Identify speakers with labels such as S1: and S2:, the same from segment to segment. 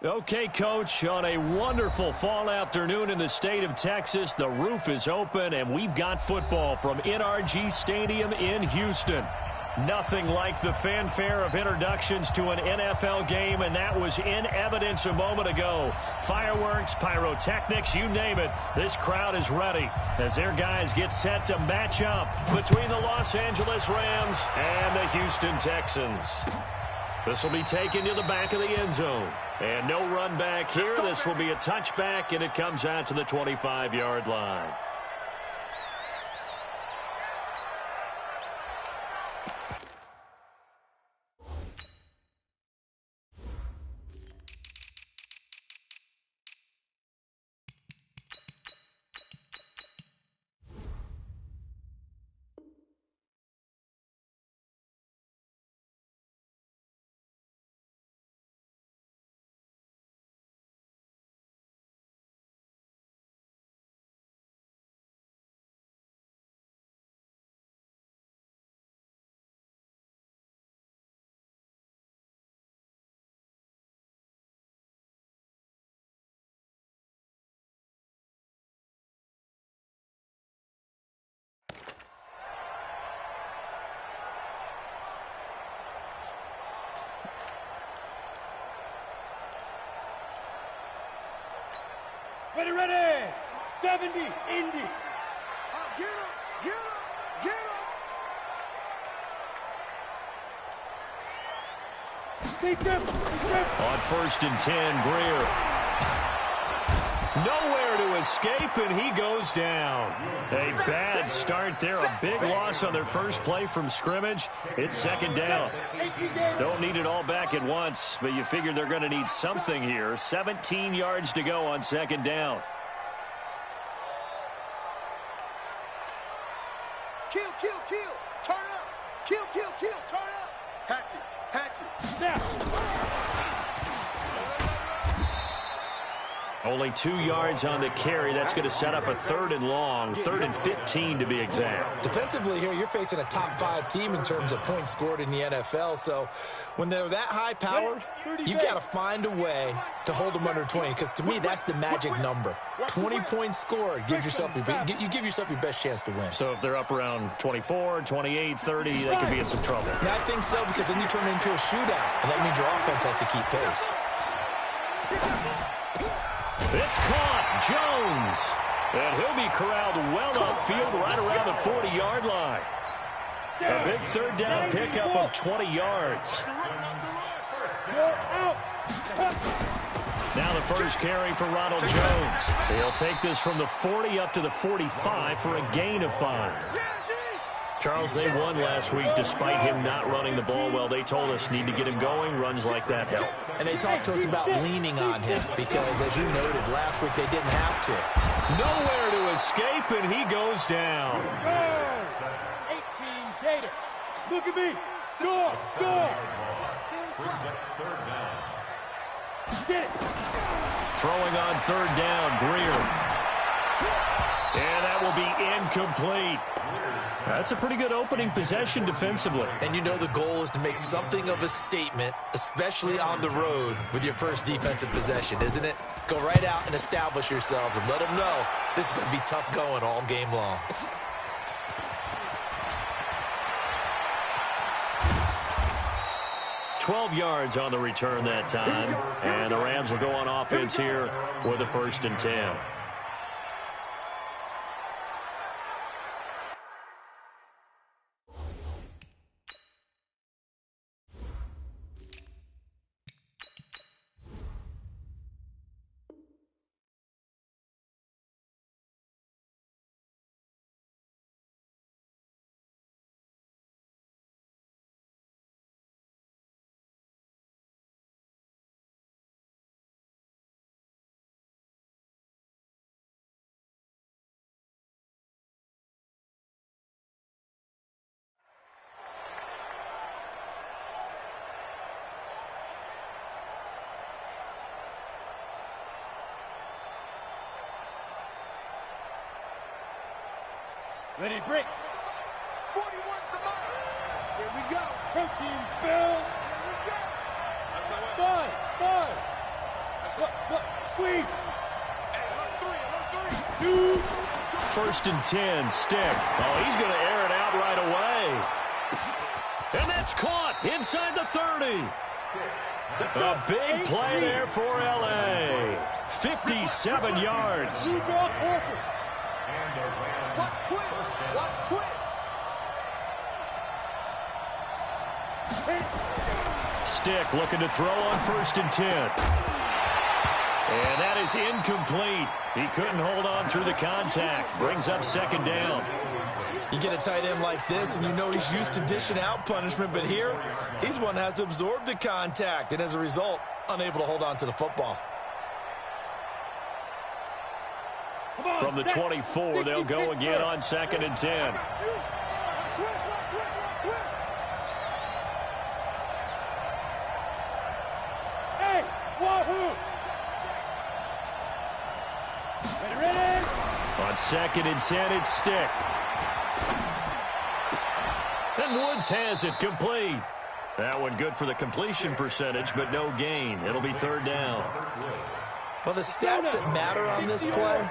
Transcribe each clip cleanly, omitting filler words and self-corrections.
S1: Okay, Coach, on a wonderful fall afternoon in the state of Texas, the roof is open, and we've got football from NRG Stadium in Houston. Nothing like the fanfare of introductions to an NFL game, and that was in evidence a moment ago. Fireworks, pyrotechnics, you name it. This crowd is ready as their guys get set to match up between the Los Angeles Rams and the Houston Texans. This will be taken to the back of the end zone. And no run back here. This will be a touchback, and it comes out to the 25-yard line.
S2: Ready, 70, Indy.
S3: Get him, get him, get him.
S2: Take them.
S1: On 1st and 10, Greer. Nowhere to escape, and he goes down. A bad start there, a big loss on their first play from scrimmage. It's 2nd down. Don't need it all back at once, but you figure they're going to need something here. 17 yards to go on 2nd down.
S3: Kill, turn up. Kill, turn up. Hatchet.
S2: Now.
S1: Only 2 yards on the carry. That's going to set up a 3rd and long, 3rd and 15 to be exact.
S4: Defensively here, you're facing a top-5 team in terms of points scored in the NFL. So when they're that high-powered, you've got to find a way to hold them under 20. Because to me, that's the magic number. 20 points scored gives yourself you give yourself your best chance to win.
S1: So if they're up around 24, 28, 30, they could be in some trouble.
S4: Yeah, I think so, because then you turn it into a shootout, and that means your offense has to keep pace.
S1: It's caught. Jones. And he'll be corralled well upfield right around the 40-yard line. A big 3rd down pickup of 20 yards. Now the first carry for Ronald Jones. He'll take this from the 40 up to the 45 for a gain of 5. Charles, they won last week despite him not running the ball well. They told us need to get him going. Runs like that help.
S4: And they talked to us about leaning on him because, as you noted, last week they didn't have to.
S1: Nowhere to escape, and he goes down.
S2: 18 Gator. Look at me. Score. Get it.
S1: Throwing on 3rd down, Greer. And that will be incomplete. That's a pretty good opening possession defensively.
S4: And you know the goal is to make something of a statement, especially on the road with your first defensive possession, isn't it? Go right out and establish yourselves and let them know this is going to be tough going all game long.
S1: $12 yards on the return that time. And the Rams will go on offense here with a 1st and 10.
S2: Ready, break.
S3: 41's the mark. Here we go.
S2: Protein spill.
S3: Here we go.
S2: 5. Look, squeeze. Two.
S1: 1st and 10, Stick. Oh, he's going to air it out right away. And that's caught inside the 30. A big play there for L.A. 57 yards.
S3: Watch twins.
S1: Stick looking to throw on 1st and 10. And that is incomplete. He couldn't hold on through the contact. Brings up 2nd down.
S4: You get a tight end like this, and you know he's used to dishing out punishment, but here, he's one that has to absorb the contact, and as a result, unable to hold on to the football.
S1: From the 24, they'll go again on 2nd and 10.
S2: Hey, wahoo! Ready?
S1: On 2nd and 10, it's Stick. And Woods has it complete. That one good for the completion percentage, but no gain. It'll be 3rd down.
S4: Well, the stats that matter on this play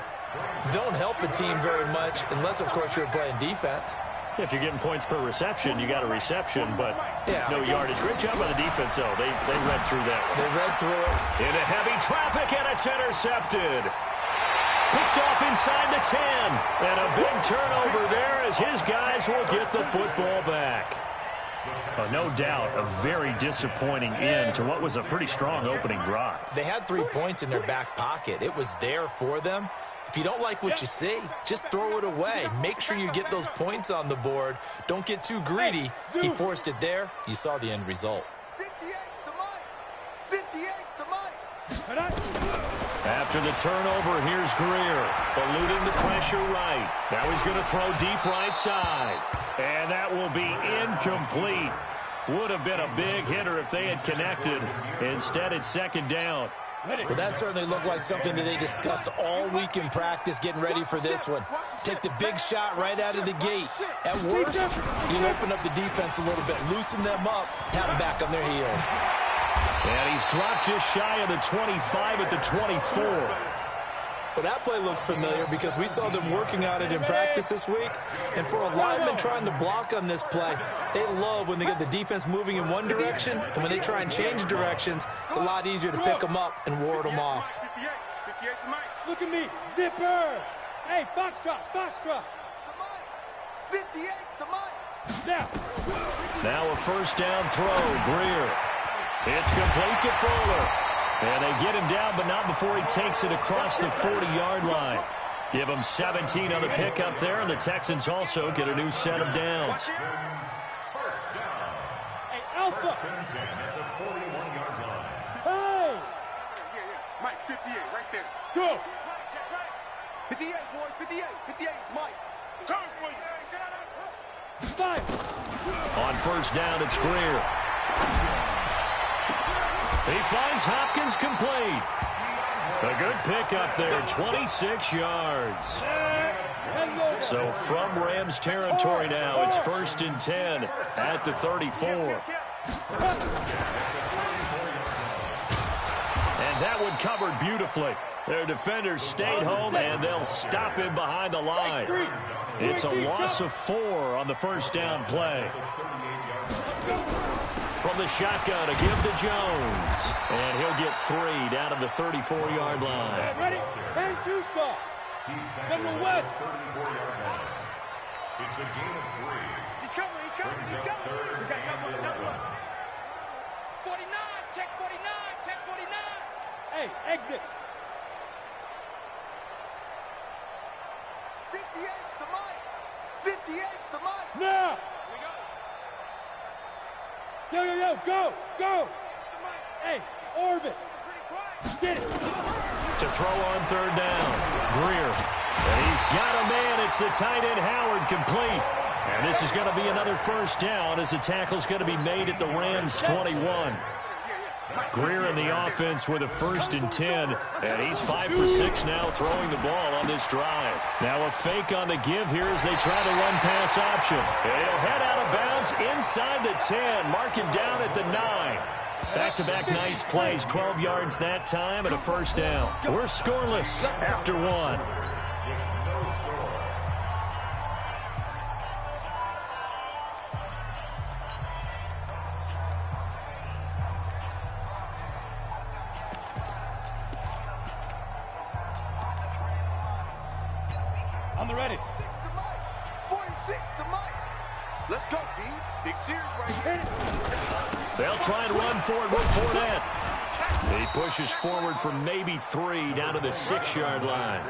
S4: don't help a team very much unless, of course, you're playing defense.
S1: If you're getting points per reception, you got a reception, but no yardage. Great job by the defense, though. They read through that one.
S4: They read through it.
S1: Into heavy traffic, and it's intercepted. Picked off inside the 10. And a big turnover there as his guys will get the football back. No doubt, a very disappointing end to what was a pretty strong opening drive.
S4: They had 3 points in their back pocket. It was there for them. If you don't like what you see, just throw it away. Make sure you get those points on the board. Don't get too greedy. He forced it there. You saw the end result.
S3: 58's the money. 58's the money.
S1: After the turnover, here's Greer, eluding the pressure right. Now he's going to throw deep right side. And that will be incomplete. Would have been a big hitter if they had connected. Instead, it's 2nd down.
S4: Well, that certainly looked like something that they discussed all week in practice, getting ready for this one. Take the big shot right out of the gate. At worst, you open up the defense a little bit, loosen them up, have them back on their heels.
S1: And he's dropped just shy of the 25 at the 24.
S4: Well, that play looks familiar because we saw them working on it in practice this week. And for a lineman trying to block on this play, they love when they get the defense moving in one direction. And when they try and change directions, it's a lot easier to pick them up and ward them off.
S3: 58's the money.
S2: Look at me, zipper. Hey, foxtrot.
S3: 58's the money.
S1: Now a 1st down throw, Greer. It's complete to Fuller. And they get him down, but not before he takes it across the 40-yard line. Give him 17 on the pickup there, and the Texans also get a new set of downs.
S2: Hey, Alpha. Hey.
S3: Mike, 58, right there.
S2: Go.
S3: 58, boys, 58. 58's Mike. Come for you.
S2: 5.
S1: On 1st down, it's Greer. He finds Hopkins complete. A good pickup there, 26 yards. So from Rams territory now, it's 1st and 10 at the 34. And that one covered beautifully. Their defenders stayed home, and they'll stop him behind the line. It's a loss of 4 on the 1st down play. From the shotgun, a give to Jones. And he'll get 3 down to the 34-yard line.
S2: Ready? 10-2 soft. General West.
S3: It's a gain of 3. He's coming. We got double.
S2: 49, check 49. Hey, exit.
S3: 58's the money. 58's the money.
S2: Now. Yo, go. Hey, orbit. Get it.
S1: To throw on 3rd down, Greer. And he's got a man. It's the tight end, Howard, complete. And this is going to be another 1st down as the tackle's going to be made at the Rams' 21. Greer in the offense with a 1st and 10. And he's 5 for 6 now throwing the ball on this drive. Now a fake on the give here as they try the run-pass option. And he'll head out of bounds inside the 10. Mark him down at the 9. Back-to-back nice plays, 12 yards that time and a first down. We're scoreless after one.
S2: On the ready.
S3: 46 to Mike. Let's go, D. Big series right here.
S1: They'll try and run for it with Fournette. He pushes forward for maybe 3 down to the 6-yard line.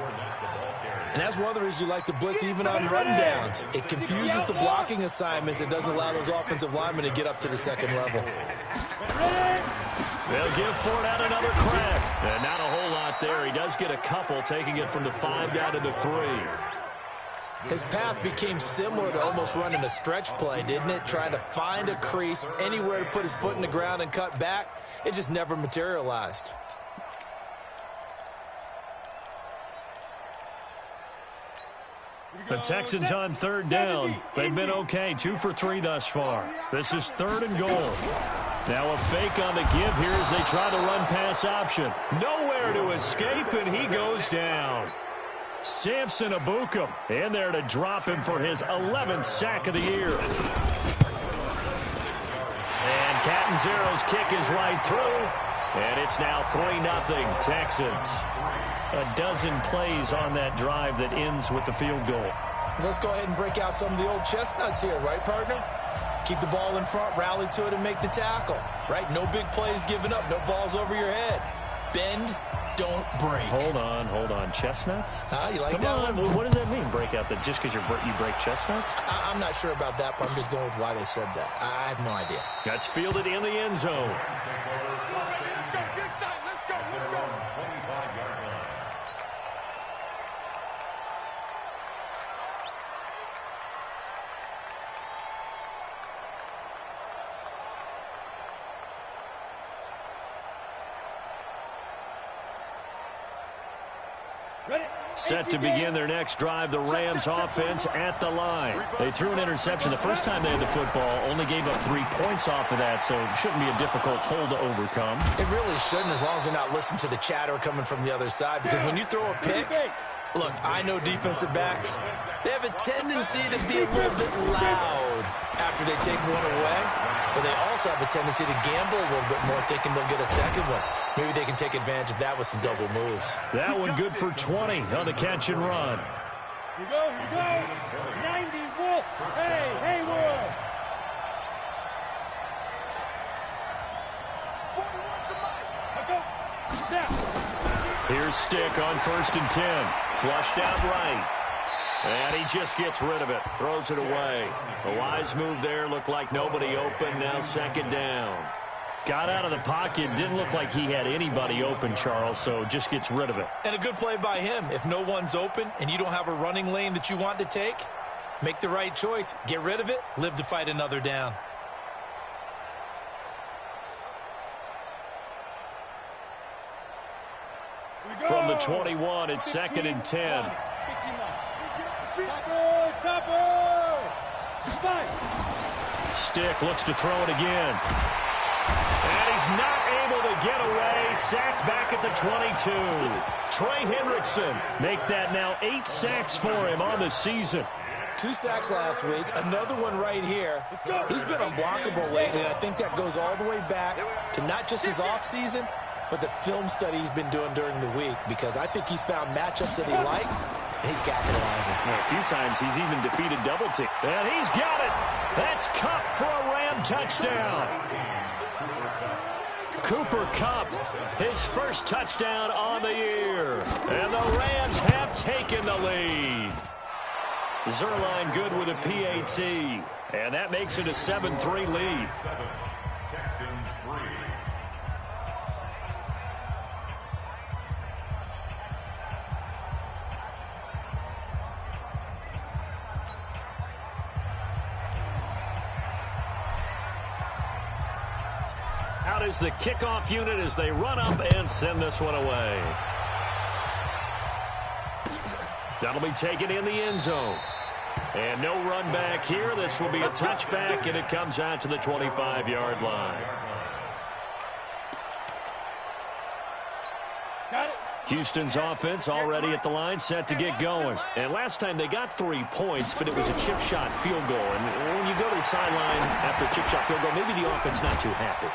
S4: And that's one of the reasons you like to blitz even on rundowns. It confuses the blocking assignments. It doesn't allow those offensive linemen to get up to the second level.
S1: They'll give Fournette another crack. And not a whole lot there. He does get a couple, taking it from the 5 down to the 3.
S4: His path became similar to almost running a stretch play, didn't it? Trying to find a crease, anywhere to put his foot in the ground and cut back. It just never materialized.
S1: The Texans on 3rd down. They've been okay, 2 for 3 thus far. This is 3rd and goal. Now a fake on the give here as they try the run-pass option. Nowhere to escape, and he goes down. Samson Abukum in there to drop him for his 11th sack of the year. And Catanzaro's kick is right through, and it's now 3-0 Texans. A dozen plays on that drive that ends with the field goal.
S4: Let's go ahead and break out some of the old chestnuts here, right, partner? Keep the ball in front, rally to it, and make the tackle, right? No big plays given up, no balls over your head. Bend, don't break.
S1: Hold on. Chestnuts?
S4: You like
S1: Come
S4: that
S1: on.
S4: one?
S1: What does that mean, break out? That just because you break chestnuts?
S4: I'm not sure about that, but I'm just going with why they said that. I have no idea.
S1: That's fielded in the end zone. Set to begin their next drive, the Rams offense at the line. They threw an interception the first time they had the football, only gave up 3 points off of that, so it shouldn't be a difficult hole to overcome.
S4: It really shouldn't, as long as they're not listening to the chatter coming from the other side, because when you throw a pick, look, I know defensive backs, they have a tendency to be a little bit loud after they take one away, but they also have a tendency to gamble a little bit more, thinking they'll get a second one. Maybe they can take advantage of that with some double moves.
S1: That one good for 20 on the catch and run.
S2: Here you go. 90 Wolf. Hey, Wolf.
S1: Here's Stick on 1st and 10. Flushed out right. And he just gets rid of it. Throws it away. A wise move there. Looked like nobody open. Now 2nd down. Got out of the pocket. Didn't look like he had anybody open, Charles, so just gets rid of it.
S4: And a good play by him. If no one's open and you don't have a running lane that you want to take, make the right choice. Get rid of it. Live to fight another down.
S1: From the 21, it's 2nd and 10. Stick looks to throw it again. And he's not able to get away. Sacked back at the 22. Trey Hendrickson make that now 8 sacks for him on the season.
S4: 2 sacks last week, another one right here. He's been unblockable lately, and I think that goes all the way back to not just his offseason, but the film study he's been doing during the week, because I think he's found matchups that he likes, and he's capitalizing.
S1: Well, a few times he's even defeated double team. And he's got it. That's Kupp for a Ram touchdown. Cooper Kupp, his first touchdown on the year. And the Rams have taken the lead. Zerline good with a PAT. And that makes it a 7-3 lead.
S3: Texans 3.
S1: Out is the kickoff unit as they run up and send this one away. That'll be taken in the end zone. And no run back here. This will be a touchback, and it comes out to the 25-yard line. Houston's offense already at the line, set to get going. And last time they got 3 points, but it was a chip shot field goal. And when you go to the sideline after a chip shot field goal, maybe the offense not too happy.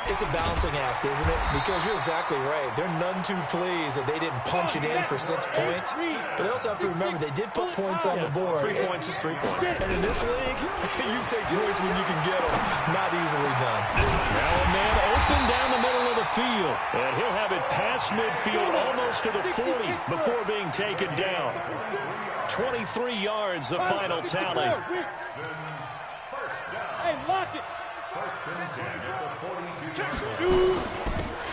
S4: It's a balancing act, isn't it? Because you're exactly right. They're none too pleased that they didn't punch it in for 6 points. But they also have to remember they did put points on the board.
S1: 3 points is 3 points.
S4: And in this league, you take points when you can get them. Not easily done.
S1: Now a man open down the middle of the field. And he'll have it past midfield almost to the 40 before being taken down. 23 yards, the final tally.
S2: Hey, lock it.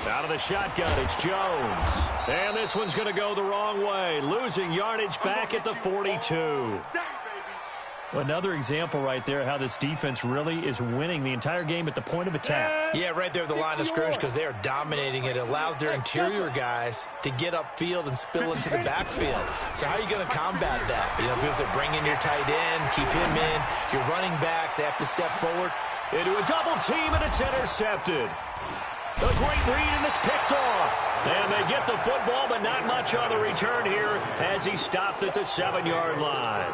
S1: Out of the shotgun, it's Jones. And this one's going to go the wrong way. Losing yardage back at the 42. Another example right there how this defense really is winning the entire game at the point of attack.
S4: Yeah, right there at the line of scrimmage because they are dominating it. It allows their interior guys to get upfield and spill into the backfield. So how are you going to combat that? You know, because they bring in your tight end, keep him in. Your running backs, they have to step forward.
S1: Into a double team, and it's intercepted. A great read, and it's picked off. And they get the football, but not much on the return here as he stopped at the 7-yard line.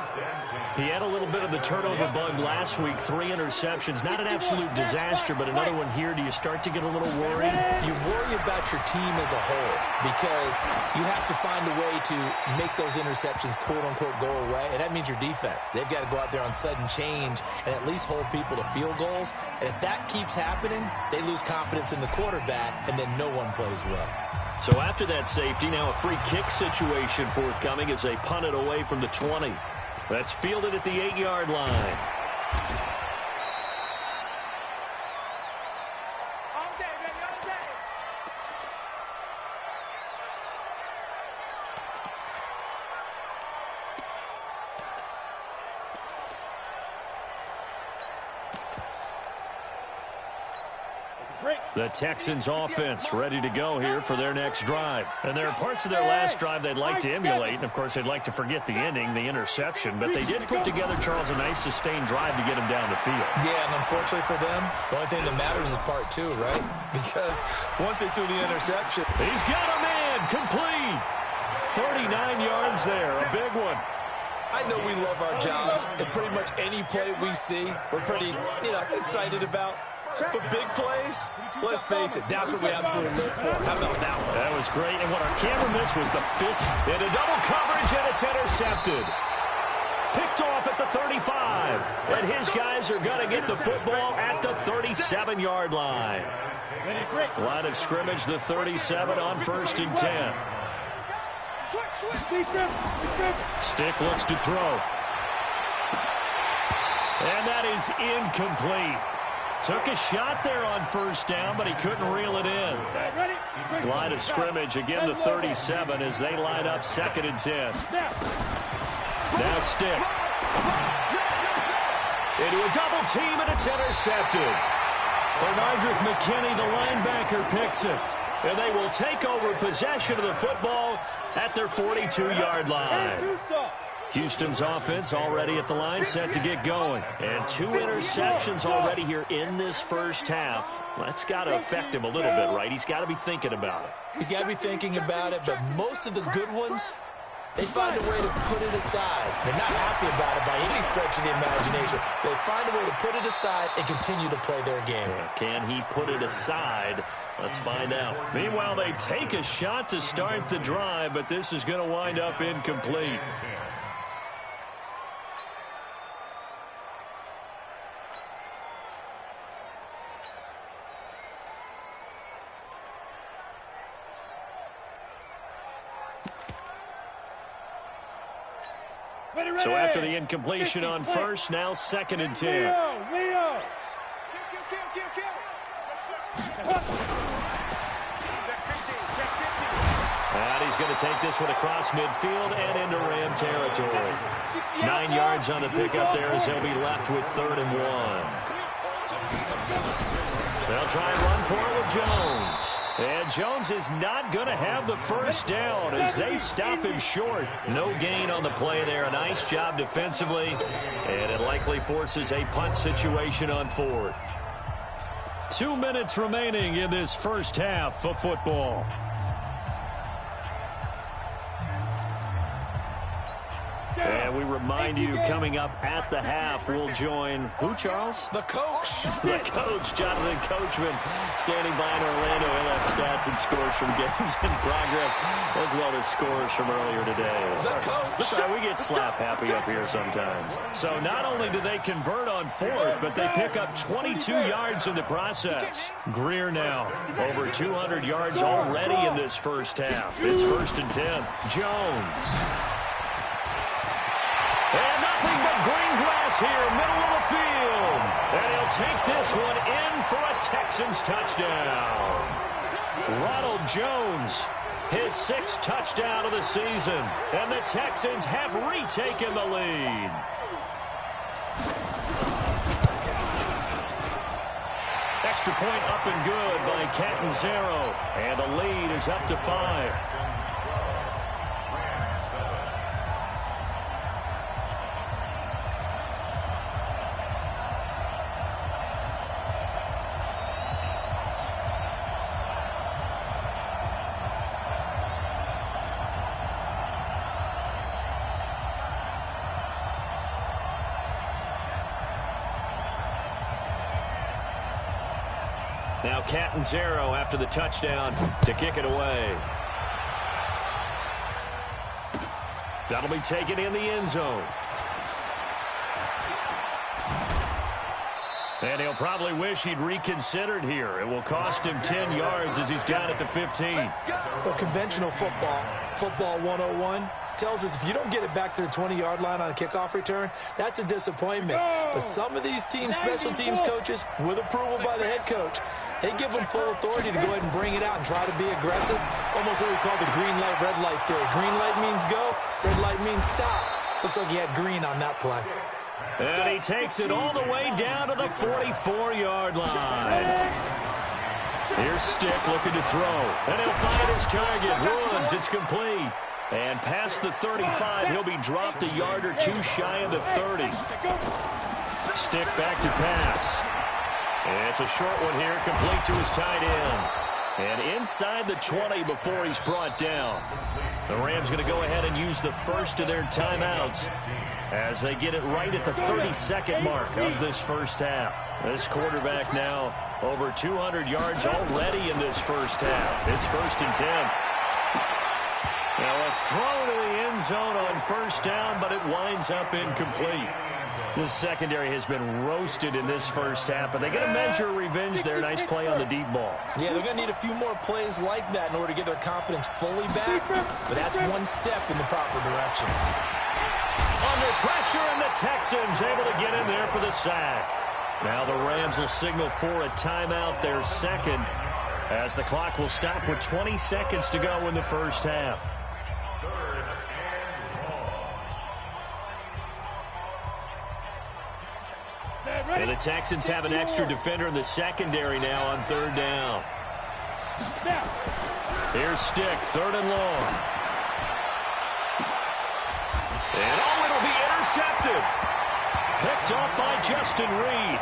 S1: He had a little bit of the turnover bug last week, 3 interceptions. Not an absolute disaster, but another one here. Do you start to get a little worried?
S4: You worry about your team as a whole because you have to find a way to make those interceptions, quote-unquote, go away, and that means your defense. They've got to go out there on sudden change and at least hold people to field goals. And if that keeps happening, they lose confidence in the quarterback, and then no one plays well.
S1: So after that safety, now a free kick situation forthcoming as they punt it away from the 20. That's fielded at the 8-yard line. The Texans offense ready to go here for their next drive. And there are parts of their last drive they'd like to emulate. And, of course, they'd like to forget the ending, the interception. But they did put together, Charles, a nice sustained drive to get him down the field.
S4: Yeah, and unfortunately for them, the only thing that matters is part 2, right? Because once they threw the interception.
S1: He's got a man complete. 39 yards there, a big one.
S4: I know we love our jobs, and pretty much any play we see, we're pretty, excited about. For big plays, let's face it, that's what we absolutely live for. How about that one?
S1: That was great, and what our camera missed was the fist into double coverage, and it's intercepted. Picked off at the 35, and his guys are going to get the football at the 37-yard line. Line of scrimmage, the 37 on 1st and 10. Stick looks to throw. And that is incomplete. Took a shot there on 1st down, but he couldn't reel it in. Line of scrimmage, again the 37 as they line up 2nd and 10. Now Stick. Into a double team, and it's intercepted. Bernardrick McKinney, the linebacker, picks it. And they will take over possession of the football at their 42-yard line. Houston's offense already at the line, set to get going. And 2 interceptions already here in this first half. That's got to affect him a little bit, right? He's got to be thinking about it.
S4: He's got to be thinking about it, but most of the good ones, they find a way to put it aside. They're not happy about it by any stretch of the imagination. They find a way to put it aside and continue to play their game.
S1: Can he put it aside? Let's find out. Meanwhile, they take a shot to start the drive, but this is going to wind up incomplete. So after the incompletion on 1st, now 2nd and 10.
S2: Leo.
S1: And he's going to take this one across midfield and into Ram territory. 9 yards on the pickup there as he'll be left with 3rd and 1. They'll try and run for it with Jones. And Jones is not going to have the first down as they stop him short. No gain on the play there. A nice job defensively. And it likely forces a punt situation on 4th. 2 minutes remaining in this first half of football. And we remind you, coming up at the half, we'll join who, Charles?
S4: The coach.
S1: The coach, Jonathan Coachman, standing by in Orlando. He'll have stats and scores from games in progress, as well as scores from earlier today.
S4: The coach.
S1: Sorry, we get slap happy up here sometimes. So not only do they convert on fourth, but they pick up 22 yards in the process. Greer now, over 200 yards already in this first half. It's 1st and 10. Jones. And nothing but green grass here, middle of the field. And he'll take this one in for a Texans touchdown. Ronald Jones, his 6th touchdown of the season. And the Texans have retaken the lead. Extra point up and good by Catanzaro. And the lead is up to 5. Now Catanzaro after the touchdown to kick it away. That'll be taken in the end zone. And he'll probably wish he'd reconsidered here. It will cost him 10 yards as he's down at the 15.
S4: Well, conventional football 101, tells us if you don't get it back to the 20-yard line on a kickoff return, that's a disappointment. But some of these teams, special teams coaches, with approval by the head coach, they give them full authority to go ahead and bring it out and try to be aggressive. Almost what we call the green light, red light theory. Green light means go, red light means stop. Looks like he had green on that play.
S1: And he takes it all the way down to the 44-yard line. Here's Stick looking to throw. And he'll find his target. Runs. It's complete. And past the 35, he'll be dropped a yard or two shy of the 30. Stick back to pass. And it's a short one here, complete to his tight end. And inside the 20 before he's brought down. The Rams going to go ahead and use the first of their timeouts as they get it right at the 32nd mark of this first half. This quarterback now over 200 yards already in this first half. It's 1st and 10. Now a throw to the end zone on first down, but it winds up incomplete. The secondary has been roasted in this first half, but they're going to measure revenge there. Nice play on the deep ball.
S4: Yeah, they're going to need a few more plays like that in order to get their confidence fully back, but that's one step in the proper direction.
S1: Under pressure, and the Texans able to get in there for the sack. Now the Rams will signal for a timeout, their second, as the clock will stop with 20 seconds to go in the first half. And the Texans have an extra defender in the secondary now on 3rd down. Here's Stick, 3rd and long. And it'll be intercepted. Picked off by Justin Reed.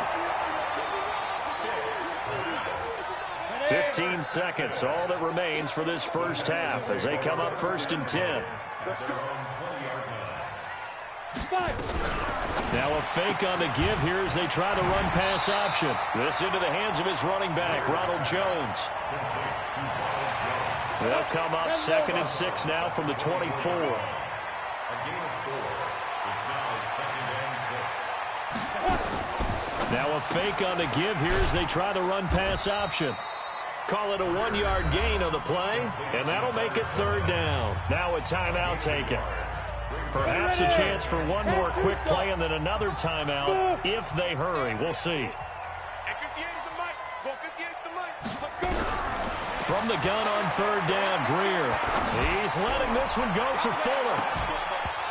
S1: 15 seconds, all that remains for this first half as they come up 1st and 10. Now a fake on the give here as they try the run-pass option. This into the hands of his running back, Ronald Jones. They'll come up 2nd and 6 now from the 24. Now a fake on the give here as they try the run-pass option. Call it a 1-yard gain on the play, and that'll make it 3rd down. Now a timeout taken. Perhaps a chance for one more quick play and then another timeout if they hurry. We'll see. From the gun on 3rd down, Greer. He's letting this one go for Fuller.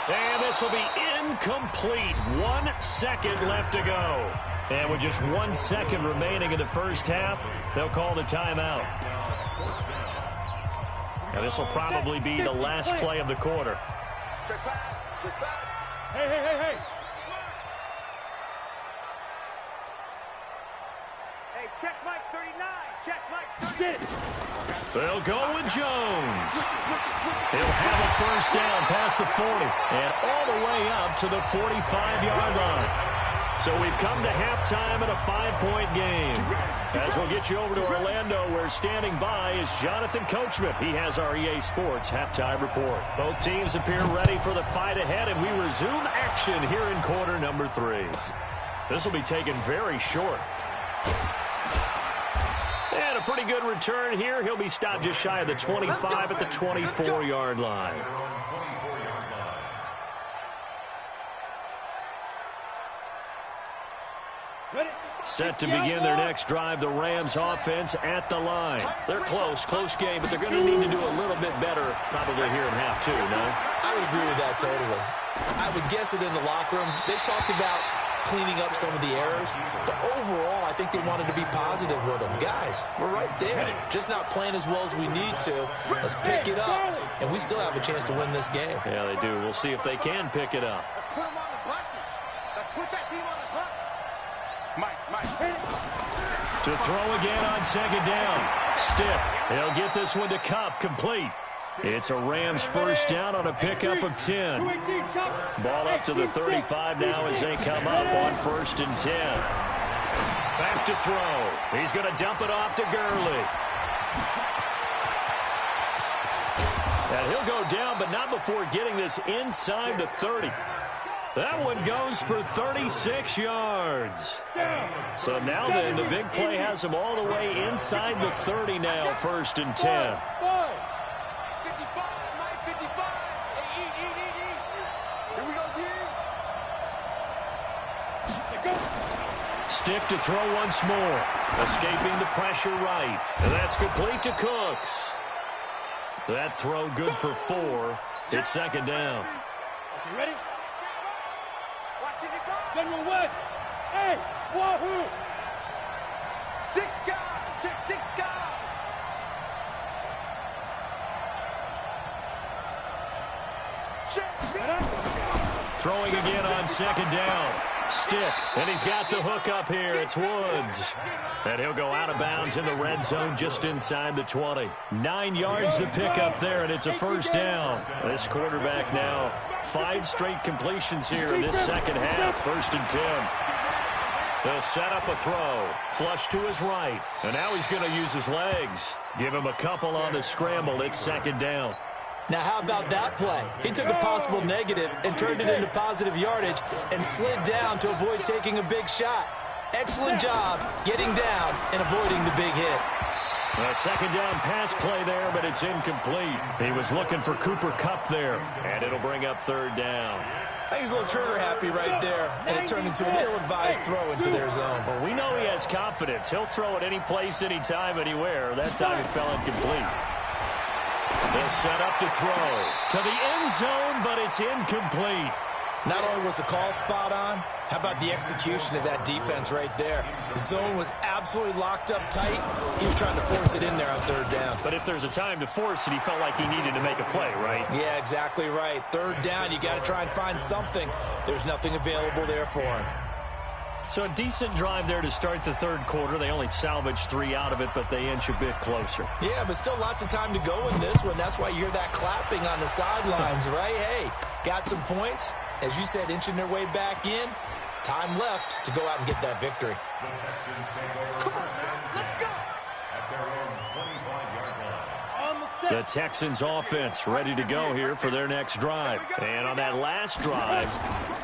S1: And this will be incomplete. 1 second left to go. And with just 1 second remaining in the first half, they'll call the timeout. Now this will probably be the last play of the quarter.
S3: Check pass. Check back.
S2: Hey.
S3: Hey,
S2: Check Mike 39. Check Mike 39.
S1: They'll go with Jones. He'll have a first down past the 40 and all the way up to the 45-yard line. So we've come to halftime in a 5-point game. As we'll get you over to Orlando, where standing by is Jonathan Coachman. He has our EA Sports halftime report. Both teams appear ready for the fight ahead, and we resume action here in quarter number 3. This will be taken very short. And a pretty good return here. He'll be stopped just shy of the 25 at the 24-yard line. Set to begin their next drive, the Rams offense at the line. They're close game, but they're going to need to do a little bit better probably here in half 2, no?
S4: I would agree with that totally. I would guess it in the locker room. They talked about cleaning up some of the errors, but overall, I think they wanted to be positive with them. Guys, we're right there. Just not playing as well as we need to. Let's pick it up, and we still have a chance to win this game.
S1: Yeah, they do. We'll see if they can pick it up.
S3: Let's put them on the buses. Let's put that team on the bus. Mike.
S1: To throw again on second down. Stick. He'll get this one to Cup, complete. It's a Rams first down on a pickup of 10. Ball up to the 35 now as they come up on 1st and 10. Back to throw. He's going to dump it off to Gurley. And he'll go down, but not before getting this inside the 30. That one goes for 36 yards. So now then, the big play has him all the way inside the 30 now, 1st and 10. Stick to throw once more. Escaping the pressure right. And that's complete to Cooks. That throw good for 4. It's 2nd down.
S2: You ready? General West. Hey, wahoo!
S3: 6 guys. Check 6 guys. Check.
S1: Throwing again on 2nd down. Stick, and he's got the hook up here. It's Woods. And he'll go out of bounds in the red zone just inside the 20. 9 yards to pick up there, and it's a first down. This quarterback now 5 straight completions here in this second half. 1st and 10. They'll set up a throw. Flush to his right. And now he's going to use his legs. Give him a couple on the scramble. It's 2nd down.
S4: Now, how about that play? He took a possible negative and turned it into positive yardage and slid down to avoid taking a big shot. Excellent job getting down and avoiding the big hit.
S1: A 2nd down pass play there, but it's incomplete. He was looking for Cooper Kupp there, and it'll bring up 3rd down.
S4: I think he's a little trigger happy right there, and it turned into an ill-advised throw into their zone.
S1: Well, we know he has confidence. He'll throw it any place, anytime, anywhere. That time it fell incomplete. They'll set up to throw to the end zone, but it's incomplete.
S4: Not only was the call spot on, how about the execution of that defense right there? The zone was absolutely locked up tight. He was trying to force it in there on 3rd down.
S1: But if there's a time to force it, he felt like he needed to make a play, right?
S4: Yeah, exactly right. 3rd down, you got to try and find something. There's nothing available there for him.
S1: So a decent drive there to start the 3rd quarter. They only salvaged 3 out of it, but they inch a bit closer.
S4: Yeah, but still lots of time to go in this one. That's why you hear that clapping on the sidelines, right? Hey, got some points. As you said, inching their way back in. Time left to go out and get that victory.
S1: The Texans offense ready to go here for their next drive. And on that last drive,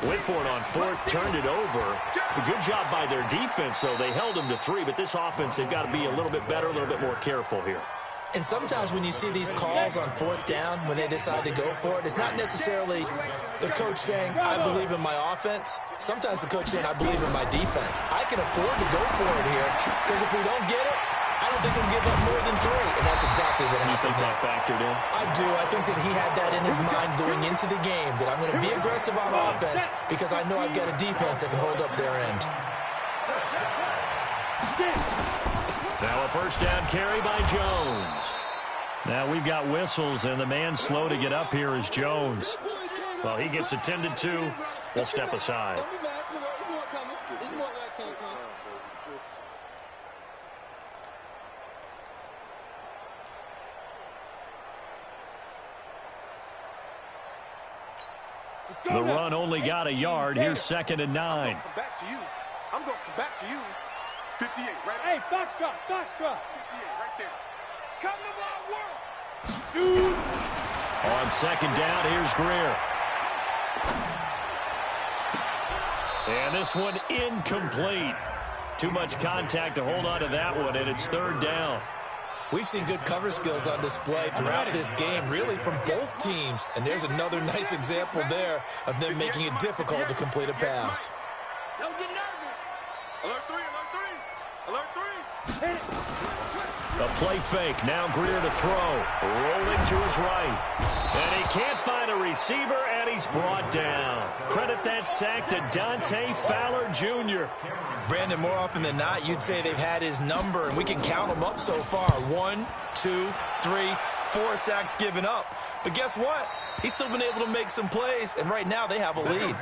S1: went for it on 4th, turned it over. A good job by their defense, though. They held them to 3, but this offense, they've got to be a little bit better, a little bit more careful here.
S4: And sometimes when you see these calls on 4th down, when they decide to go for it, it's not necessarily the coach saying, I believe in my offense. Sometimes the coach saying, I believe in my defense. I can afford to go for it here, because if we don't get it, I don't think we'll give up more than 3, and that's exactly what happened.
S1: You think that factored in?
S4: I do. I think that he had that in his mind going into the game, that I'm going to be aggressive on offense because I know I've got a defense that can hold up their end.
S1: Now a first down carry by Jones. Now we've got whistles, and the man slow to get up here is Jones. Well, he gets attended to. We'll step aside. The run only got a yard. Here's 2nd and 9.
S3: I'm going to come back to you. I'm going to come back to you. 58, right?
S2: Hey, foxtrot, foxtrot.
S3: 58, right there. Come to my world.
S2: Shoot.
S1: On 2nd down, here's Greer. And this one incomplete. Too much contact to hold on to that one, and it's 3rd down.
S4: We've seen good cover skills on display throughout this game, really from both teams. And there's another nice example there of them making it difficult to complete a pass.
S3: Don't get nervous. Alert 3, alert 3, alert 3.
S1: A play fake. Now Greer to throw. Rolling to his right. And he can't find a receiver, and he's brought down. Credit that sack to Dante Fowler Jr.
S4: Brandon, more often than not, you'd say they've had his number, and we can count them up so far. 1, 2, 3, 4 sacks given up. But guess what? He's still been able to make some plays, and right now they have a lead.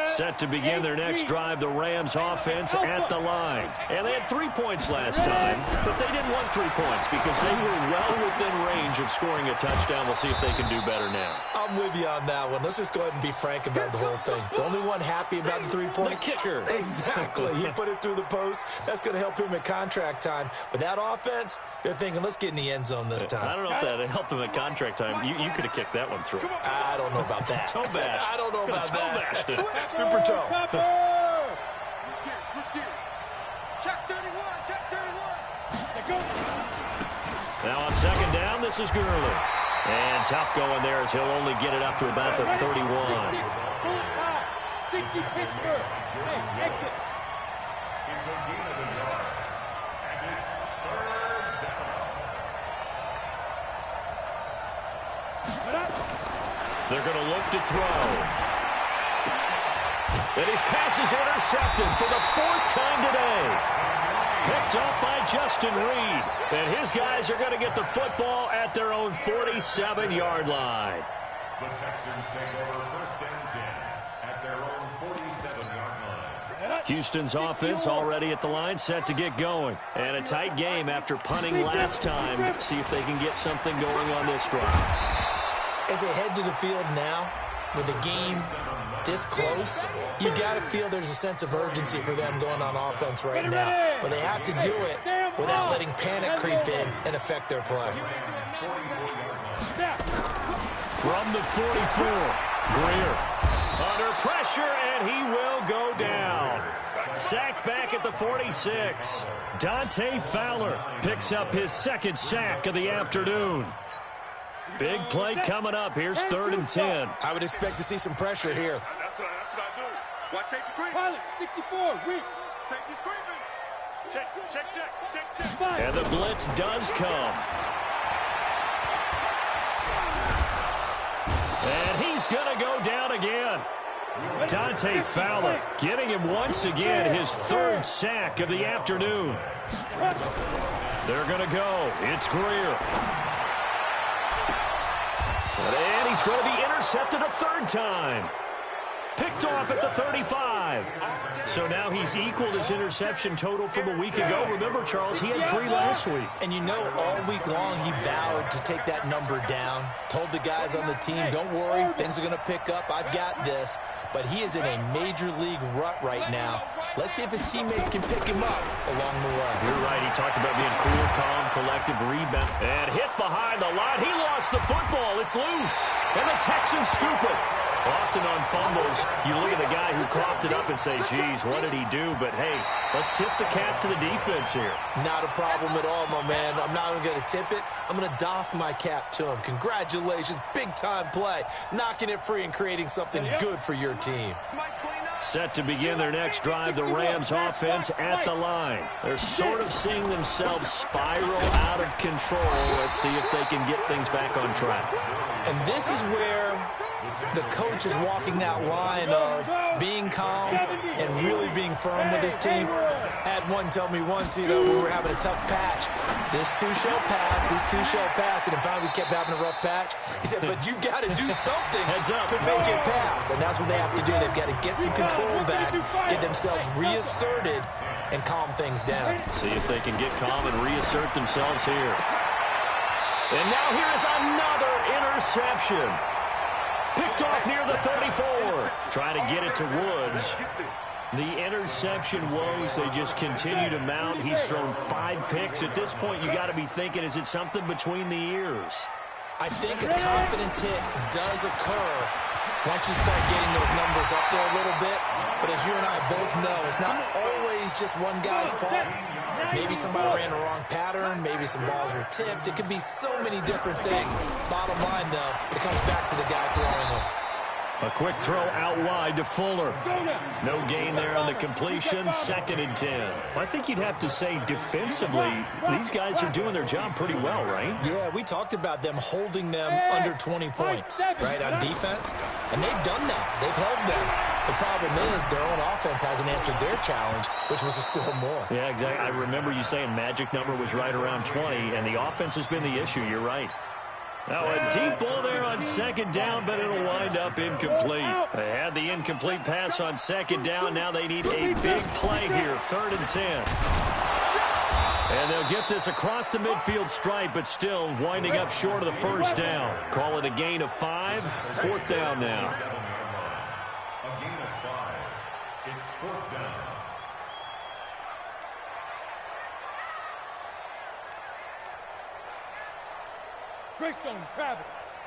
S1: Set to begin their next drive, the Rams offense at the line. And they had 3 points last time, but they didn't want 3 points because they were well within range of scoring a touchdown. We'll see if they can do better now.
S4: I'm with you on that one. Let's just go ahead and be frank about the whole thing. The only one happy about the 3-point?
S1: The kicker.
S4: Exactly. He put it through the post. That's going to help him at contract time. But that offense, they're thinking, let's get in the end zone this time.
S1: I don't know if that helped him at contract time. You could have kicked that one through.
S4: I don't know about that.
S1: Toe bash.
S4: I don't know about that.
S3: Super
S4: toe.
S3: Switch gears. Check 31, check 31.
S1: Now on 2nd down, this is Gurley. And tough going there as he'll only get it up to about the 31.
S2: 60 Pittsburgh. Hey, exit.
S5: It's a gain of a yard. And it's 3rd down.
S1: They're going to look to throw. And his pass is intercepted for the 4th time today. Picked off by Justin Reed. And his guys are going to get the football at their own 47-yard line.
S5: The Texans take over 1st and 10 at their own 47-yard line.
S1: Houston's offense already at the line, set to get going. And a tight game after punting last time. See if they can get something going on this drive.
S4: As they head to the field now, with the game this close, you got to feel there's a sense of urgency for them going on offense right now. But they have to do it without letting panic creep in and affect their play.
S1: From the 44, Greer under pressure, and he will go down. Sacked back at the 46. Dante Fowler picks up his 2nd sack of the afternoon. Big play coming up. Here's 3rd and 10.
S4: I would expect to see some pressure here.
S3: That's what I do. Watch safety creep.
S2: Pilot, 64, weak.
S3: Safety's creeping. Check.
S1: And the blitz does come. And he's going to go down again. Dante Fowler getting him once again his 3rd sack of the afternoon. They're going to go. It's Greer. And he's going to be intercepted a 3rd time. Picked off at the 35. So now he's equaled his interception total from a week ago. Remember, Charles, he had 3 last week.
S4: And you know, all week long he vowed to take that number down. Told the guys on the team, don't worry, things are going to pick up. I've got this. But he is in a major league rut right now. Let's see if his teammates can pick him up along the way.
S1: You're right. He talked about being cool, calm, collective, rebound. And hit behind the line. He lost the football. It's loose. And the Texans scoop it. Often on fumbles, you look at the guy who coughed it up and say, geez, what did he do? But, hey, let's tip the cap to the defense here.
S4: Not a problem at all, my man. I'm not even going to tip it. I'm going to doff my cap to him. Congratulations. Big-time play. Knocking it free and creating something good for your team.
S1: Set to begin their next drive, the Rams offense at the line. They're sort of seeing themselves spiral out of control. Let's see if they can get things back on track.
S4: And this is where the coach is walking that line of being calm and really being firm with his team. Had one tell me once, you know, we were having a tough patch. This too shall pass, this too shall pass. And finally we kept having a rough patch. He said, but you've got to do something to make it pass. And that's what they have to do. They've got to get some control back, get themselves reasserted, and calm things down.
S1: See if they can get calm and reassert themselves here. And now here is another interception. Picked off near the 34. Trying to get it to Woods. The interception woes, they just continue to mount. He's thrown 5 picks. At this point, you got to be thinking, is it something between the ears?
S4: I think a confidence hit does occur once you start getting those numbers up there a little bit. But as you and I both know, it's not always just one guy's fault. Maybe somebody ran the wrong pattern. Maybe some balls were tipped. It can be so many different things. Bottom line, though, it comes back to the guy throwing them.
S1: A quick throw out wide to Fuller. No gain there on the completion. 2nd and 10. I think you'd have to say defensively, these guys are doing their job pretty well, right?
S4: Yeah, we talked about them holding them under 20 points, right, on defense. And they've done that. They've held them. The problem is their own offense hasn't answered their challenge, which was to score more.
S1: Yeah, exactly. I remember you saying magic number was right around 20, and the offense has been the issue. You're right. Now a deep ball there on 2nd down, but it'll wind up incomplete. They had the incomplete pass on 2nd down. Now they need a big play here, 3rd and 10. And they'll get this across the midfield stripe, but still winding up short of the 1st down. Call it a gain of 5. 4th down now.
S5: A gain of 5. It's 4th down.
S2: Greystone, travel.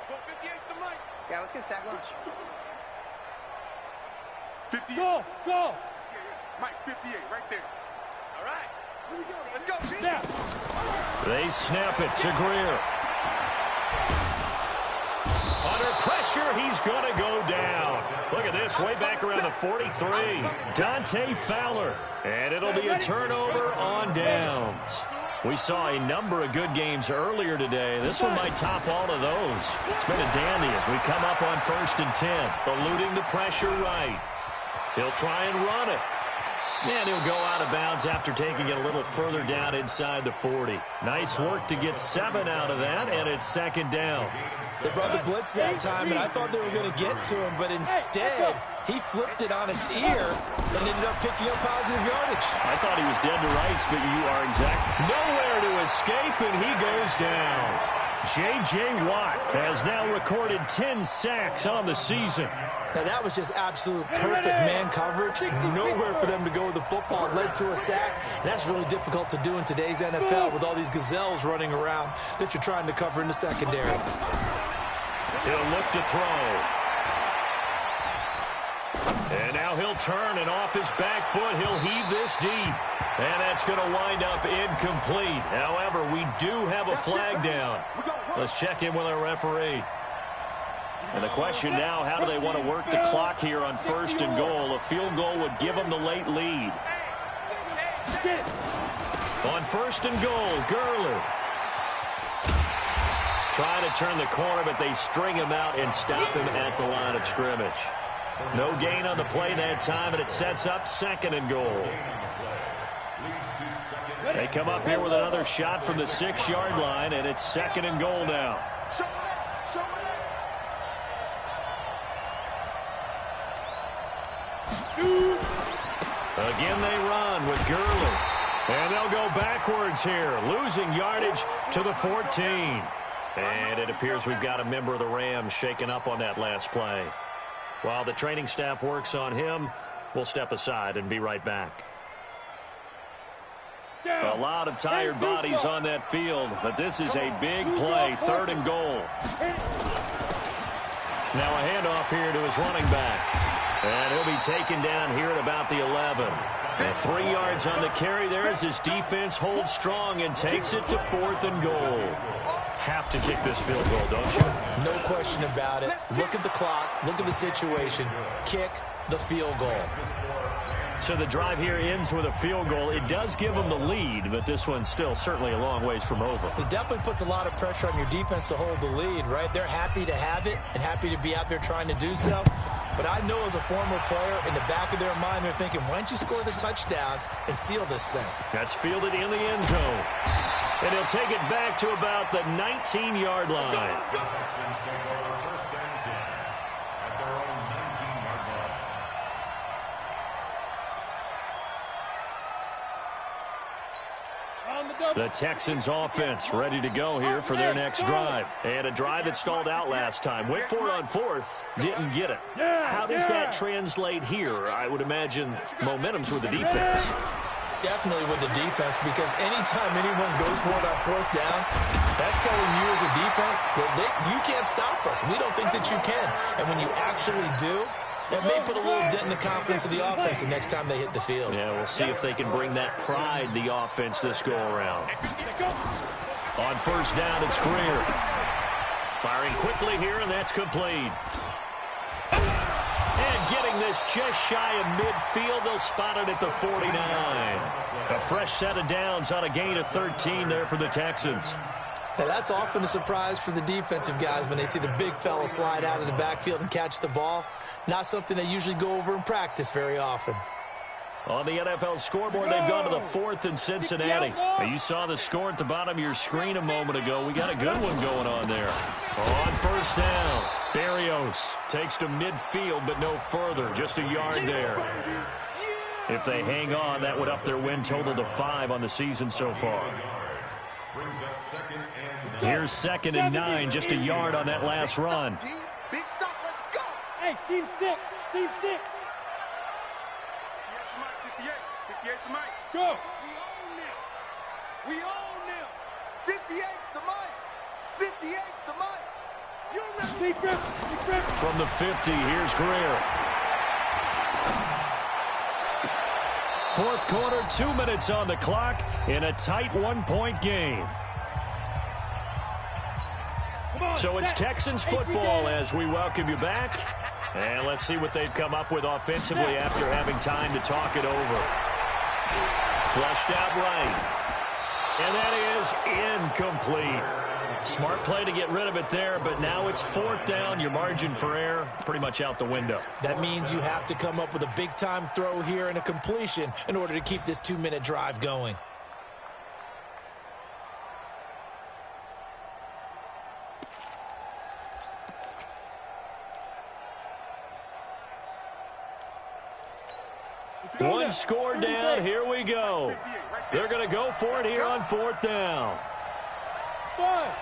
S3: Go 58's the mic.
S6: Yeah, let's go sack lunch.
S3: 58.
S2: Go, go.
S3: Mike, 58, right there. All right. Here we go. Let's go.
S2: Snap.
S1: They snap it to Greer. Under pressure, he's going to go down. Look at this, way back around the 43. Dante Fowler. And it'll be a turnover on downs. We saw a number of good games earlier today. This one might top all of those. It's been a dandy as we come up on 1st and 10. Eluding the pressure right. He'll try and run it. And he'll go out of bounds after taking it a little further down inside the 40. Nice work to get 7 out of that, and it's 2nd down.
S4: They brought the blitz that time, and I thought they were going to get to him, but instead, he flipped it on its ear and ended up picking up positive yardage.
S1: I thought he was dead to rights, but you are exactly nowhere to escape, and he goes down. J.J. Watt has now recorded 10 sacks on the season.
S4: Now, that was just absolute perfect man coverage. Nowhere for them to go with the football. It led to a sack. And that's really difficult to do in today's NFL with all these gazelles running around that you're trying to cover in the secondary.
S1: He'll look to throw. And now he'll turn, and off his back foot, he'll heave this deep. And that's going to wind up incomplete. However, we do have a flag down. Let's check in with our referee. And the question now, how do they want to work the clock here on 1st and goal? A field goal would give them the late lead. On 1st and goal, Gurley. Trying to turn the corner, but they string him out and stop him at the line of scrimmage. No gain on the play that time, and it sets up 2nd and goal. They come up here with another shot from the 6-yard line, and it's 2nd and goal now. Again they run with Gurley. And they'll go backwards here, losing yardage to the 14. And it appears we've got a member of the Rams shaken up on that last play. While the training staff works on him, we'll step aside and be right back. A lot of tired bodies on that field, but this is a big play, 3rd and goal. Now a handoff here to his running back. And he'll be taken down here at about the 11. And 3 yards on the carry there as his defense holds strong and takes it to 4th and goal. Have to kick this field goal, don't you?
S4: No question about it. Look at the clock. Look at the situation. Kick the field goal.
S1: So the drive here ends with a field goal. It does give them the lead, but this one's still certainly a long ways from over.
S4: It definitely puts a lot of pressure on your defense to hold the lead, right? They're happy to have it and happy to be out there trying to do so. But I know as a former player, in the back of their mind, they're thinking, why don't you score the touchdown and seal this thing?
S1: That's fielded in the end zone. And he'll take it back to about the 19-yard line. The Texans offense ready to go here for their next drive. And a drive that stalled out last time. Went for it on fourth, didn't get it. How does that translate here? I would imagine momentum's with the defense.
S4: Definitely with the defense, because anytime anyone goes for it on fourth down, that's telling you as a defense that you can't stop us. We don't think that you can. And when you actually do, that may put a little dent in the confidence of the offense the next time they hit the field.
S1: Yeah, we'll see if they can bring that pride, the offense, this go-around. On first down, it's Greer. Firing quickly here, and that's complete. And getting this just shy of midfield, they'll spot it at the 49. A fresh set of downs on a gain of 13 there for the Texans.
S4: Now, that's often a surprise for the defensive guys when they see the big fella slide out of the backfield and catch the ball. Not something they usually go over in practice very often.
S1: On the NFL scoreboard, they've gone to the 4th in Cincinnati. Now, you saw the score at the bottom of your screen a moment ago. We got a good one going on there. On first down, Berrios takes to midfield, but no further. Just a yard there. If they hang on, that would up their win total to 5 on the season so far. Here's 2nd and 9, just a yard on that last run.
S3: Big stop, let's go.
S2: Hey, team 6, team 6.
S3: 58 to Mike.
S2: Go. We own them.
S3: 58's to Mike. 58's to Mike.
S2: You remember. Secret.
S1: From the 50, here's Greer. 4th quarter, 2 minutes on the clock in a tight 1-point game. So it's Texans football as we welcome you back. And let's see what they've come up with offensively after having time to talk it over. Flushed out right. And that is incomplete. Smart play to get rid of it there, but now it's 4th down. Your margin for error pretty much out the window.
S4: That means you have to come up with a big-time throw here and a completion in order to keep this 2-minute drive going.
S1: One score down. Here we go. They're going to go for it here on 4th down.
S2: 5.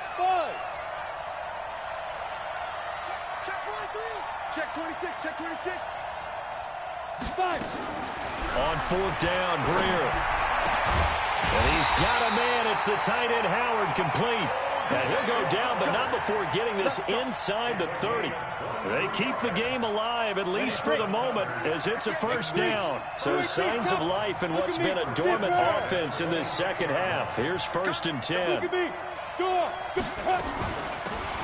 S3: Check 26, check 26.
S2: 5.
S1: On 4th down, Greer. And he's got a man. It's the tight end, Howard, complete. And he'll go down, but not before getting this inside the 30. They keep the game alive, at least for the moment, as it's a first down. So signs of life in what's been a dormant offense in this second half. Here's 1st and 10.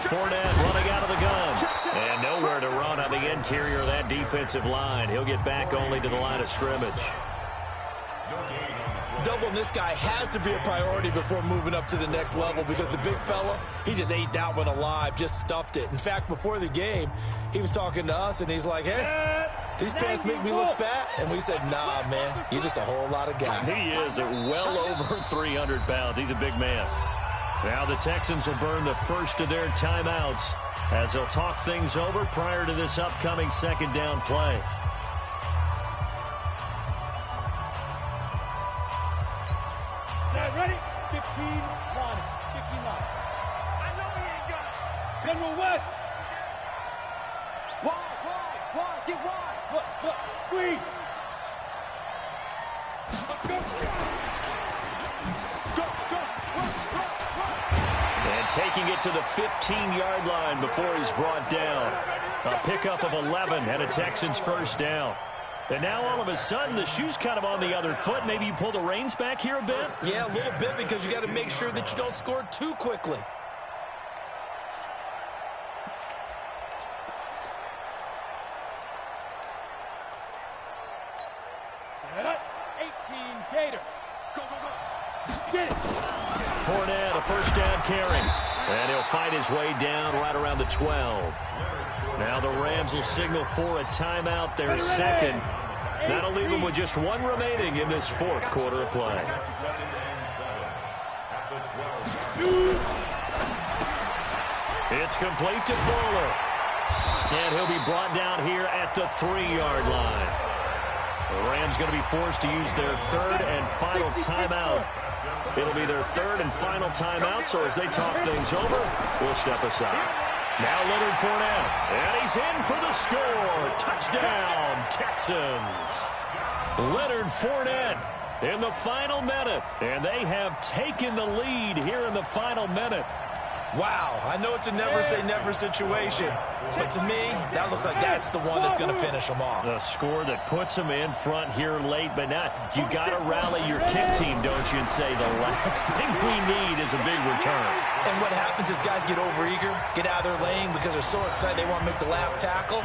S1: Fournette running out of the gun. And nowhere to run on the interior of that defensive line. He'll get back only to the line of scrimmage.
S4: Doubling this guy has to be a priority before moving up to the next level, because the big fella, he just ate that one alive, just stuffed it. In fact, before the game, he was talking to us, and he's like, hey, these pants make me look fat. And we said, nah, man, you're just a whole lot of guy.
S1: He is at well over 300 pounds. He's a big man. Now the Texans will burn the first of their timeouts as they'll talk things over prior to this upcoming 2nd down play.
S2: Ready? 15 line. 15 line.
S3: I know he ain't got it.
S2: General West.
S3: Wide, get wide.
S2: Look, squeeze.
S3: Go.
S1: And taking it to the 15-yard line before he's brought down. A pickup of 11 and a Texans first down. And now all of a sudden the shoe's kind of on the other foot. Maybe you pull the reins back here a bit?
S4: Yeah, a little bit, because you got to make sure that you don't score too quickly.
S2: Gator.
S3: Go, go, go.
S2: Get it.
S1: Fournette, a first down carry. And he'll fight his way down right around the 12. Now the Rams will signal for a timeout, their second. That'll leave them with just one remaining in this fourth quarter of play. It's complete to Fuller. And he'll be brought down here at the 3-yard line. The Rams going to be forced to use their third and final timeout. It'll be their third and final timeout, so as they talk things over, we'll step aside. Now Leonard Fournette, and he's in for the score. Touchdown, Texans. Leonard Fournette in the final minute, and they have taken the lead here in the final minute.
S4: Wow, I know it's a never-say-never situation, but to me, that looks like that's the one that's going to finish them off.
S1: The score that puts them in front here late, but now you got to rally your kick team, don't you, and say the last thing we need is a big return.
S4: And what happens is guys get overeager, get out of their lane because they're so excited they want to make the last tackle.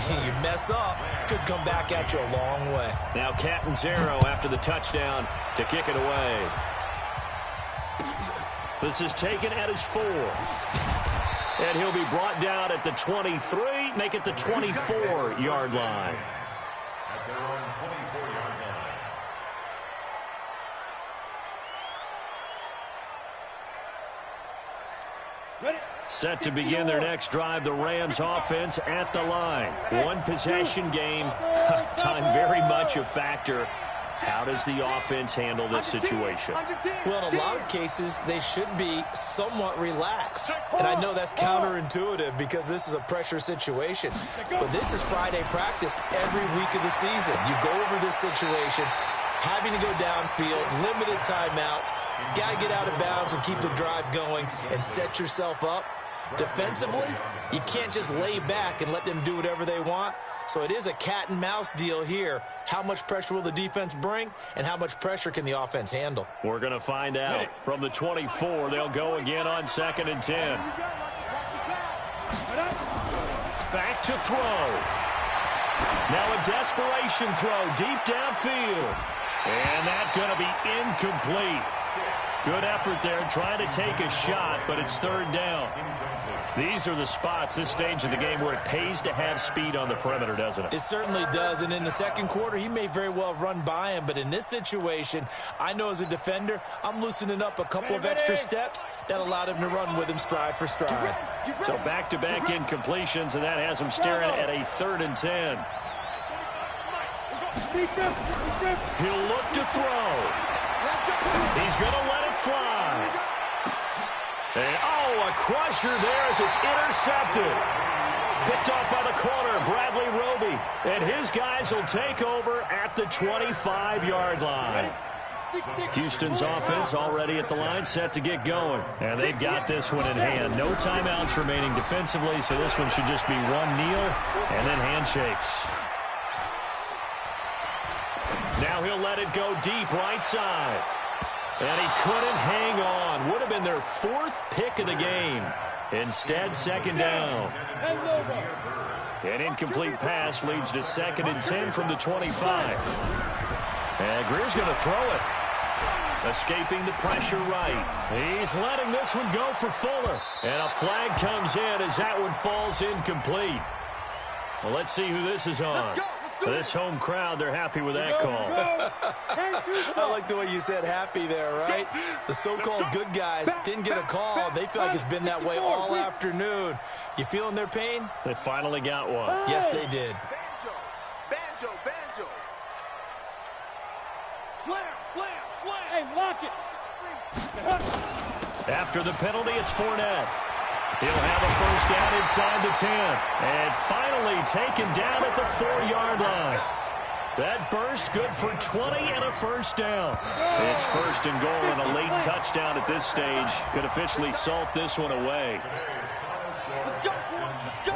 S4: You mess up, could come back at you a long way.
S1: Now Catanzaro after the touchdown to kick it away. This is taken at his 4. And he'll be brought down at the 23, make it the 24-yard line.
S5: At their own 24-yard line.
S2: Ready.
S1: Set to begin their next drive, the Rams offense at the line. One possession game, time very much a factor. How does the offense handle this situation?
S4: Well, in a lot of cases, they should be somewhat relaxed. And I know that's counterintuitive because this is a pressure situation. But this is Friday practice every week of the season. You go over this situation, having to go downfield, limited timeouts, got to get out of bounds and keep the drive going and set yourself up. Defensively, you can't just lay back and let them do whatever they want. So it is a cat and mouse deal here. How much pressure will the defense bring, and how much pressure can the offense handle?
S1: We're going to find out. From the 24, they'll go again on 2nd and 10. Back to throw. Now a desperation throw deep downfield. And that's going to be incomplete. Good effort there, trying to take a shot, but it's 3rd down. These are the spots, this stage of the game, where it pays to have speed on the perimeter, doesn't it?
S4: It certainly does, and in the second quarter, he may very well run by him, but in this situation, I know as a defender, I'm loosening up a couple of extra steps that allowed him to run with him stride for stride.
S1: So back-to-back incompletions, and that has him staring at a 3rd and 10. He'll look to throw. He's going to let it fly. And, a crusher there as it's intercepted. Picked off by the corner, Bradley Roby. And his guys will take over at the 25-yard line. Houston's offense already at the line, set to get going. And they've got this one in hand. No timeouts remaining defensively, so this one should just be one kneel and then handshakes. Now he'll let it go deep right side. And he couldn't hang on. Would have been their 4th pick of the game. Instead, 2nd down. An incomplete pass leads to 2nd and 10 from the 25. And Greer's going to throw it. Escaping the pressure right. He's letting this one go for Fuller. And a flag comes in as that one falls incomplete. Well, let's see who this is on. This home crowd, they're happy with that call.
S4: I like the way you said happy there, right? The so-called good guys didn't get a call. They feel like it's been that way all afternoon. You feeling their pain?
S1: They finally got one.
S4: Yes, they did.
S3: Banjo, banjo. Slam, slam, slam.
S2: Hey, lock it.
S1: After the penalty, it's Fournette. He'll have a first down inside the 10. And finally taken down at the 4-yard line. That burst good for 20 and a first down. It's 1st and goal and a late touchdown at this stage. Could officially salt this one away.
S3: Let's go, let's go.